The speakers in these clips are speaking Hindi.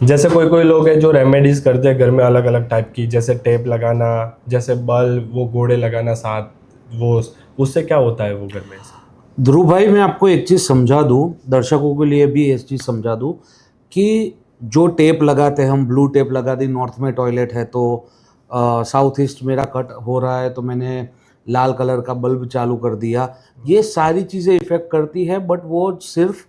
जैसे कोई कोई लोग हैं जो रेमेडीज करते हैं घर में अलग अलग टाइप की, जैसे टेप लगाना, जैसे बल्ब, वो घोड़े लगाना साथ, वो उससे क्या होता है वो घर में से? ध्रुव भाई, मैं आपको एक चीज़ समझा दूं, दर्शकों के लिए भी एक चीज़ समझा दूं कि जो टेप लगाते हैं हम, ब्लू टेप लगा दी, नॉर्थ में टॉयलेट है तो साउथ ईस्ट मेरा कट हो रहा है तो मैंने लाल कलर का बल्ब चालू कर दिया। ये सारी चीज़ें इफ़ेक्ट करती है, बट वो सिर्फ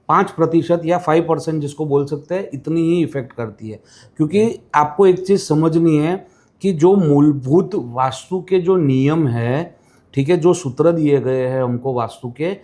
5% या 5% जिसको बोल सकते हैं, इतनी ही इफ़ेक्ट करती है। क्योंकि आपको एक चीज़ समझनी है कि जो मूलभूत वास्तु के जो नियम है, ठीक है, जो सूत्र दिए गए हैं हमको वास्तु के,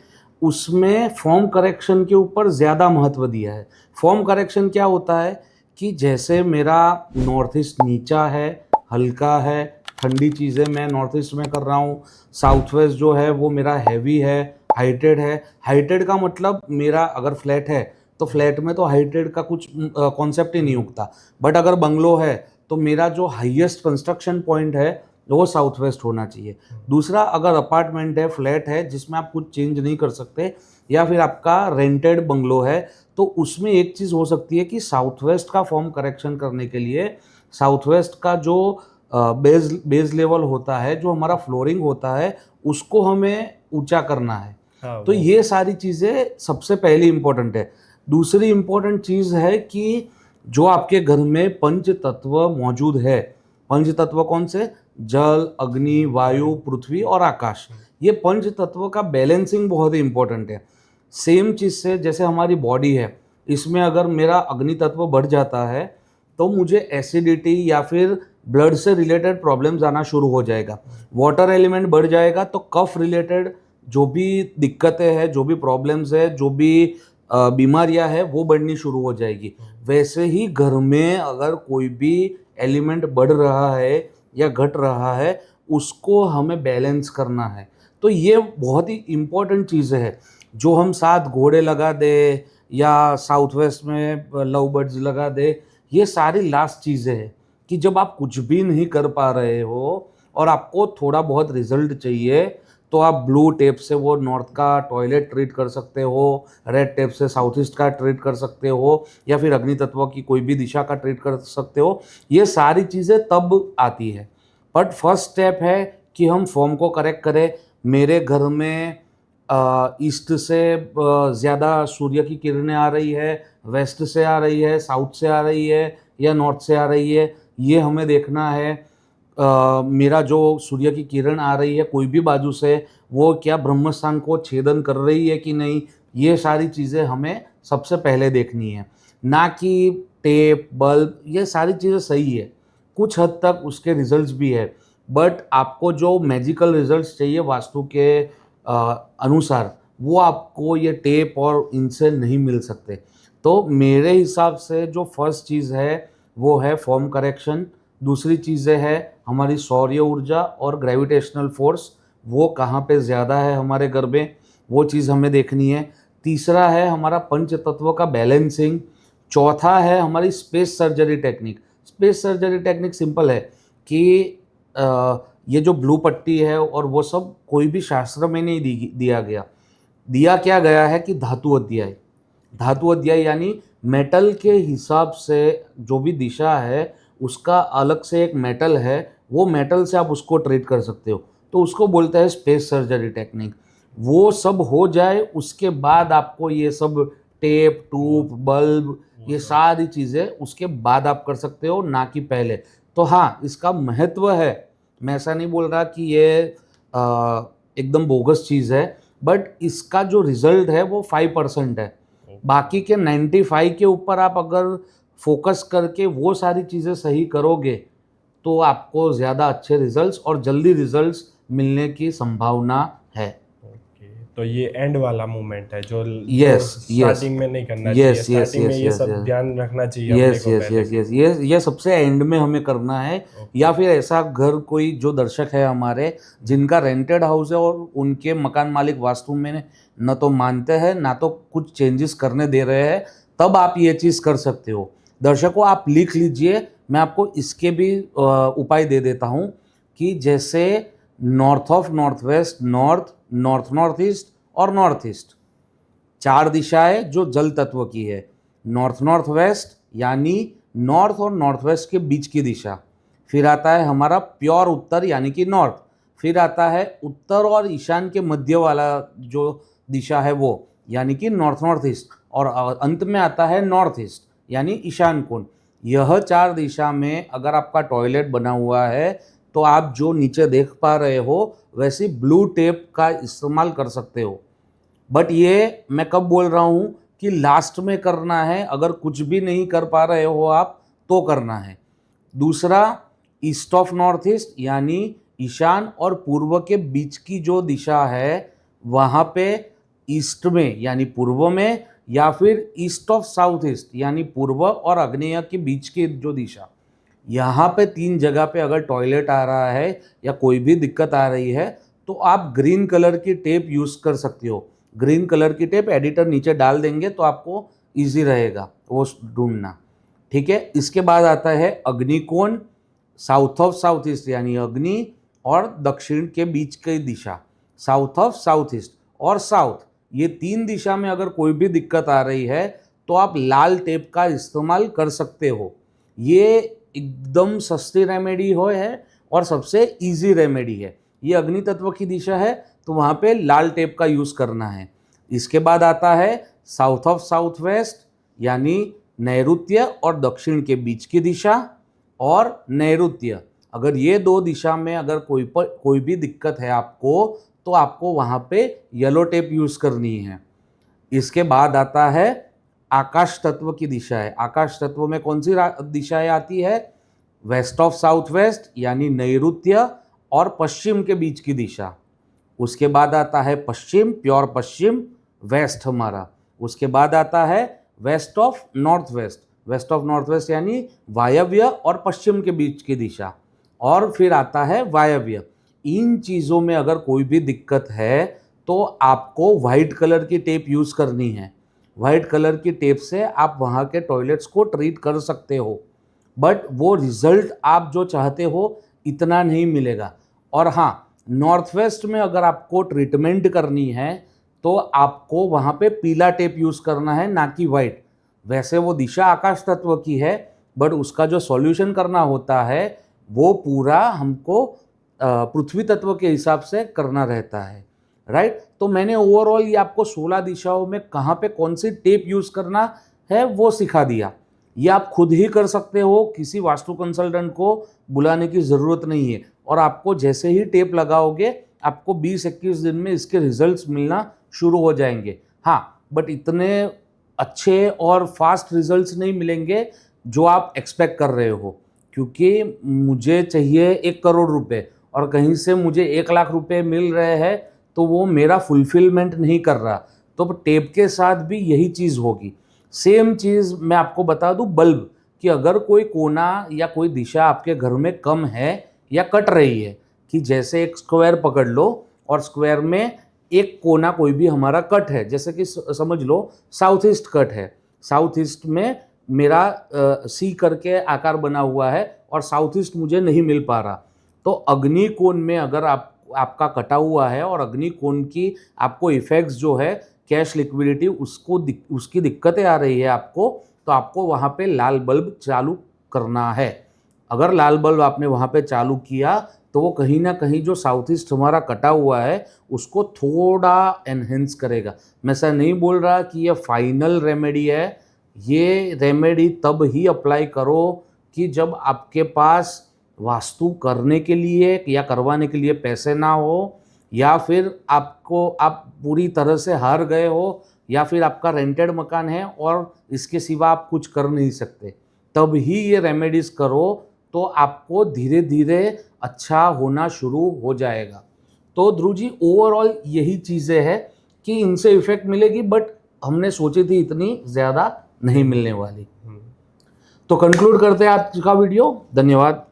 उसमें फॉर्म करेक्शन के ऊपर ज़्यादा महत्व दिया है। फॉर्म करेक्शन क्या होता है कि जैसे मेरा नॉर्थ ईस्ट नीचा है, हल्का है, ठंडी चीज़ें मैं नॉर्थ ईस्ट में कर रहा हूँ। साउथ वेस्ट जो है वो मेरा हैवी है, हाइटेड है। हाइटेड का मतलब मेरा अगर फ्लैट है तो फ्लैट में तो हाइटेड का कुछ कॉन्सेप्ट ही नहीं उगता। बट अगर बंगलो है तो मेरा जो हाईएस्ट कंस्ट्रक्शन पॉइंट है वो साउथ वेस्ट होना चाहिए। दूसरा, अगर अपार्टमेंट है, फ्लैट है जिसमें आप कुछ चेंज नहीं कर सकते, या फिर आपका रेंटेड बंगलो है, तो उसमें एक चीज़ हो सकती है कि साउथ वेस्ट का फॉर्म करेक्शन करने के लिए साउथ वेस्ट का जो बेस लेवल होता है, जो हमारा फ्लोरिंग होता है, उसको हमें ऊंचा करना है। हाँ तो वो। ये सारी चीज़ें सबसे पहली इंपॉर्टेंट है। दूसरी इंपॉर्टेंट चीज़ है कि जो आपके घर में पंच तत्व मौजूद है, पंच तत्व कौन से? जल, अग्नि, वायु, पृथ्वी और आकाश। ये पंच तत्व का बैलेंसिंग बहुत ही इंपॉर्टेंट है। सेम चीज़ से जैसे हमारी बॉडी है, इसमें अगर मेरा अग्नि तत्व बढ़ जाता है तो मुझे एसिडिटी या फिर ब्लड से रिलेटेड प्रॉब्लम्स आना शुरू हो जाएगा। वाटर एलिमेंट बढ़ जाएगा तो कफ रिलेटेड जो भी दिक्कतें हैं, जो भी प्रॉब्लम्स है, जो भी बीमारियां हैं, वो बढ़नी शुरू हो जाएगी। वैसे ही घर में अगर कोई भी एलिमेंट बढ़ रहा है या घट रहा है, उसको हमें बैलेंस करना है। तो ये बहुत ही इम्पोर्टेंट चीज़ें है। जो हम साथ घोड़े लगा दे या साउथ वेस्ट में लव बर्ड्स लगा दे, ये सारी लास्ट चीज़ें हैं कि जब आप कुछ भी नहीं कर पा रहे हो और आपको थोड़ा बहुत रिजल्ट चाहिए, तो आप ब्लू टेप से वो नॉर्थ का टॉयलेट ट्रीट कर सकते हो, रेड टेप से साउथ ईस्ट का ट्रीट कर सकते हो, या फिर अग्नि तत्व की कोई भी दिशा का ट्रीट कर सकते हो। ये सारी चीज़ें तब आती है। बट फर्स्ट स्टेप है कि हम फॉर्म को करेक्ट करें। मेरे घर में ईस्ट से ज़्यादा सूर्य की किरणें आ रही है, वेस्ट से आ रही है, साउथ से आ रही है या नॉर्थ से आ रही है, ये हमें देखना है। मेरा जो सूर्य की किरण आ रही है कोई भी बाजू से, वो क्या ब्रह्मस्थान को छेदन कर रही है कि नहीं, ये सारी चीज़ें हमें सबसे पहले देखनी है। ना कि टेप, बल्ब, ये सारी चीज़ें सही है, कुछ हद तक उसके रिजल्ट्स भी है, बट आपको जो मैजिकल रिजल्ट्स चाहिए वास्तु के अनुसार, वो आपको ये टेप और इनसे नहीं मिल सकते। तो मेरे हिसाब से जो फर्स्ट चीज़ है वो है फॉर्म करेक्शन। दूसरी चीज़ें है हमारी सौर्य ऊर्जा और ग्रेविटेशनल फोर्स, वो कहाँ पे ज़्यादा है हमारे घर में, वो चीज़ हमें देखनी है। तीसरा है हमारा पंच तत्व का बैलेंसिंग। चौथा है हमारी space surgery technique. Space surgery technique simple है कि ये जो ब्लू पट्टी है और वो सब कोई भी शास्त्र में नहीं दिया गया। दिया क्या गया है कि धातु अध्याय। धातु अध्याय यानी मेटल के हिसाब से जो भी दिशा है उसका अलग से एक मेटल है, वो मेटल से आप उसको ट्रीट कर सकते हो, तो उसको बोलते हैं स्पेस सर्जरी टेक्निक। वो सब हो जाए उसके बाद आपको ये सब टेप, टूप, बल्ब, ये सारी चीज़ें उसके बाद आप कर सकते हो, ना कि पहले। तो हाँ, इसका महत्व है, मैं ऐसा नहीं बोल रहा कि ये एकदम बोगस चीज़ है, बट इसका जो रिजल्ट है वो 5% है। बाकी के 95 के ऊपर आप अगर फोकस करके वो सारी चीज़ें सही करोगे तो आपको ज़्यादा अच्छे रिजल्ट्स और जल्दी रिजल्ट्स मिलने की संभावना है। ओके, तो ये एंड वाला मोमेंट है जो जो यस, यस, स्टार्टिंग में नहीं करना चाहिए, यस, यस, स्टार्टिंग में यस, ये यस, सब यस, ध्यान रखना चाहिए अपने यस, को यस, पहले। यस, यस, ये सबसे एंड में हमें करना है। ओके। या फिर ऐसा घर, कोई जो दर्शक है हमारे जिनका रेंटेड हाउस है और उनके मकान मालिक वास्तु में न तो मानते हैं ना तो कुछ चेंजेस करने दे रहे हैं, तब आप ये चीज़ कर सकते हो। दर्शकों, आप लिख लीजिए, मैं आपको इसके भी उपाय दे देता हूँ कि जैसे north of north waste, north, north north east और नॉर्थ ईस्ट, चार दिशाएं जो जल तत्व की है। नॉर्थ नॉर्थ वेस्ट यानी नॉर्थ और नॉर्थ वेस्ट के बीच की दिशा। फिर आता है हमारा प्योर उत्तर यानी कि नॉर्थ। फिर आता है उत्तर और ईशान के मध्य वाला जो दिशा है वो, यानी कि नॉर्थ नॉर्थ ईस्ट। और अंत में आता है नॉर्थ ईस्ट यानी ईशान कोण। यह 4 दिशा में अगर आपका टॉयलेट बना हुआ है तो आप जो नीचे देख पा रहे हो वैसी ब्लू टेप का इस्तेमाल कर सकते हो। बट ये मैं कब बोल रहा हूँ कि लास्ट में करना है, अगर कुछ भी नहीं कर पा रहे हो आप तो करना है। दूसरा, ईस्ट ऑफ नॉर्थ ईस्ट यानी ईशान और पूर्व के बीच की जो दिशा है वहाँ पे ईस्ट में यानी पूर्व में, या फिर ईस्ट ऑफ साउथ ईस्ट यानी पूर्व और आग्नेय के बीच की जो दिशा, यहाँ पे 3 जगह पे अगर टॉयलेट आ रहा है या कोई भी दिक्कत आ रही है तो आप ग्रीन कलर की टेप यूज़ कर सकते हो। ग्रीन कलर की टेप एडिटर नीचे डाल देंगे तो आपको इजी रहेगा वो ढूंढना। ठीक है, इसके बाद आता है अग्निकोण, साउथ ऑफ साउथ ईस्ट यानी अग्नि और दक्षिण के बीच की दिशा, साउथ ऑफ साउथ ईस्ट और साउथ। ये 3 दिशा में अगर कोई भी दिक्कत आ रही है तो आप लाल टेप का इस्तेमाल कर सकते हो। ये एकदम सस्ती रेमेडी है और सबसे इजी रेमेडी है। ये अग्नि तत्व की दिशा है तो वहाँ पे लाल टेप का यूज़ करना है। इसके बाद आता है साउथ ऑफ साउथ वेस्ट यानी नैऋत्य और दक्षिण के बीच की दिशा और नैऋत्य। अगर ये 2 दिशा में अगर कोई भी दिक्कत है आपको तो आपको वहाँ पे येलो टेप यूज़ करनी है। इसके बाद आता है आकाश तत्व की दिशा है। आकाश तत्व में कौन सी दिशाएं आती है? वेस्ट ऑफ साउथ वेस्ट यानी नैऋत्य और पश्चिम के बीच की दिशा। उसके बाद आता है पश्चिम, प्योर पश्चिम, वेस्ट हमारा। उसके बाद आता है west of north west. West of north west यानी वायव्य और पश्चिम के बीच की दिशा। और फिर आता है वायव्य। इन चीज़ों में अगर कोई भी दिक्कत है तो आपको वाइट कलर की टेप यूज़ करनी है। वाइट कलर की टेप से आप वहाँ के टॉयलेट्स को ट्रीट कर सकते हो, बट वो रिजल्ट आप जो चाहते हो इतना नहीं मिलेगा। और हाँ, नॉर्थ वेस्ट में अगर आपको ट्रीटमेंट करनी है तो आपको वहाँ पे पीला टेप यूज़ करना है, ना कि वाइट। वैसे वो दिशा आकाश तत्व की है बट उसका जो सॉल्यूशन करना होता है वो पूरा हमको पृथ्वी तत्व के हिसाब से करना रहता है, राइट। तो मैंने ओवरऑल ये आपको 16 दिशाओं में कहाँ पे कौन सी टेप यूज़ करना है वो सिखा दिया। ये आप खुद ही कर सकते हो, किसी वास्तु कंसल्टेंट को बुलाने की ज़रूरत नहीं है। और आपको जैसे ही टेप लगाओगे आपको 20-21 दिन में इसके रिजल्ट्स मिलना शुरू हो जाएंगे। हाँ, बट इतने अच्छे और फास्ट रिजल्ट्स नहीं मिलेंगे जो आप एक्सपेक्ट कर रहे हो, क्योंकि मुझे चाहिए 1 करोड़ रुपए और कहीं से मुझे 1 लाख रुपए मिल रहे हैं तो वो मेरा फुलफिलमेंट नहीं कर रहा। तो टेप के साथ भी यही चीज़ होगी। सेम चीज़ मैं आपको बता दूं बल्ब कि अगर कोई कोना या कोई दिशा आपके घर में कम है या कट रही है, कि जैसे एक स्क्वायर पकड़ लो और स्क्वायर में एक कोना कोई भी हमारा कट है, जैसे कि समझ लो साउथ ईस्ट कट है। साउथ ईस्ट में मेरा सी करके आकार बना हुआ है और साउथ ईस्ट मुझे नहीं मिल पा रहा। तो अग्नि कोण में अगर आपका कटा हुआ है और अग्नि कोण की आपको इफेक्ट्स जो है कैश लिक्विडिटी उसकी दिक्कतें आ रही है आपको, तो आपको वहाँ पे लाल बल्ब चालू करना है। अगर लाल बल्ब आपने वहाँ पे चालू किया तो वो कहीं ना कहीं जो साउथ ईस्ट हमारा कटा हुआ है उसको थोड़ा एनहेंस करेगा। मैं ऐसा नहीं बोल रहा कि ये फाइनल रेमेडी है। ये रेमेडी तब ही अप्लाई करो कि जब आपके पास वास्तु करने के लिए या करवाने के लिए पैसे ना हो, या फिर आप पूरी तरह से हार गए हो, या फिर आपका रेंटेड मकान है और इसके सिवा आप कुछ कर नहीं सकते। तब ही ये रेमेडीज़ करो तो आपको धीरे धीरे अच्छा होना शुरू हो जाएगा। तो ध्रुव जी, ओवरऑल यही चीज़ें हैं कि इनसे इफेक्ट मिलेगी, बट हमने सोची थी इतनी ज़्यादा नहीं मिलने वाली। तो कंक्लूड करते हैं आज का वीडियो। धन्यवाद।